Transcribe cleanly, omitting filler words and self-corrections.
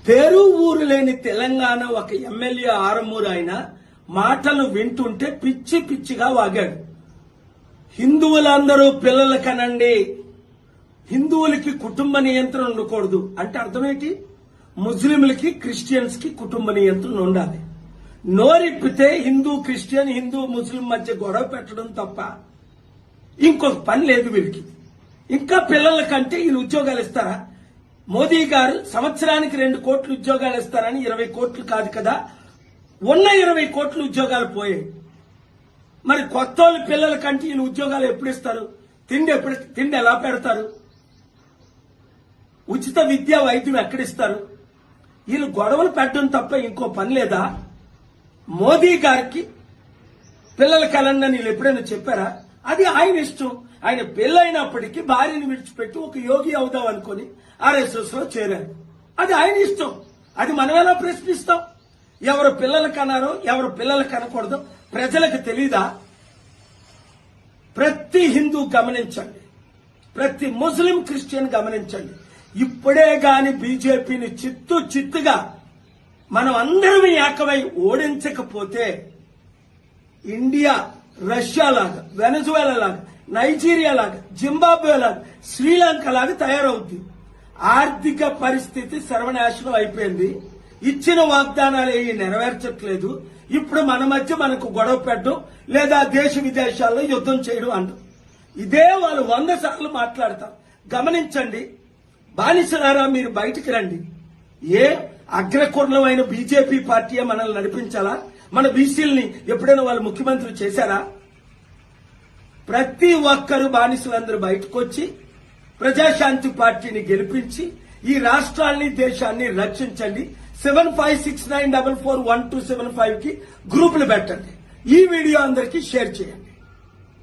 పేరు ఊరు లేని తెలంగాణ ఒక ఎమ్మెల్యే ఆరమూరు ఆయన మాటలు వింటుంటే పిచ్చి పిచ్చిగా వాగాడు. హిందువులందరూ పిల్లలు కనండి, హిందువులకి కుటుంబ నియంత్రణ ఉండకూడదు అంటే అర్థమేంటి? ముస్లింలకి క్రిస్టియన్స్ కి కుటుంబ నియంత్రణ ఉండాలి. నోరిప్పితే హిందూ క్రిస్టియన్, హిందూ ముస్లిం మధ్య గొడవ పెట్టడం తప్ప ఇంకొక పని లేదు వీళ్ళకి. ఇంకా పిల్లల కంటే వీళ్ళు ఉద్యోగాలు ఇస్తారా? మోదీ గారు సంవత్సరానికి 2 కోట్ల ఉద్యోగాలు ఇస్తారని 20 కోట్లు కాదు కదా, ఉన్న 20 కోట్ల ఉద్యోగాలు పోయాయి. మరి కొత్త వాళ్ళ పిల్లల కంటే వీళ్ళు ఉద్యోగాలు ఎప్పుడు ఇస్తారు? తిండి ఎలా పెడతారు? ఉచిత విద్యా వైద్యం ఎక్కడిస్తారు? వీళ్ళు గొడవలు పెట్టడం తప్ప ఇంకో పని లేదా? మోదీ గారికి పిల్లల కలండి వీళ్ళు ఎప్పుడైనా చెప్పారా? అది ఆయన ఇష్టం. ఆయన పెళ్ళైనప్పటికీ భార్యను విడిచిపెట్టి ఒక యోగి అవుదాం అనుకుని RSS లో చేరారు. అది ఆయన ఇష్టం. అది మనం ఎలా ప్రశ్నిస్తాం? ఎవరు పిల్లలు కన్నారో ఎవరు పిల్లలు కనకూడదో ప్రజలకు తెలీదా? ప్రతి హిందూ గమనించండి, ప్రతి ముస్లిం క్రిస్టియన్ గమనించండి. ఇప్పుడే గాని బీజేపీని చిత్తుగా మనం అందరం ఏకమై ఓడించకపోతే ఇండియా రష్యా లాగా, వెనజువేలా లాగా, నైజీరియా లాగా, జింబాబ్వే లాగా, శ్రీలంక లాగా తయారవుద్ది. ఆర్థిక పరిస్థితి సర్వనాశనం అయిపోయింది. ఇచ్చిన వాగ్దానాలు ఏవి నెరవేర్చట్లేదు. ఇప్పుడు మన మధ్య మనకు గొడవ పెట్టడం లేదా దేశ విదేశాల్లో యుద్ధం చేయడం అంటాం. ఇదే వాళ్ళు 100 సార్లు మాట్లాడతారు. గమనించండి, బానిసలారా మీరు బయటికి రండి. ఏ అగ్రకుర్ణమైన బీజేపీ పార్టీయే మనల్ని నడిపించాలా? మన బీసీలని ఎప్పుడైనా వాళ్ళు ముఖ్యమంత్రి చేశారా? ప్రతి ఒక్కరు బానిసలందరూ బయటకు వచ్చి ప్రజాశాంతి పార్టీని గెలిపించి ఈ రాష్ట్రాన్ని దేశాన్ని రక్షించండి. 7569441275 కి గ్రూపులు పెట్టండి. ఈ వీడియో అందరికీ షేర్ చేయండి.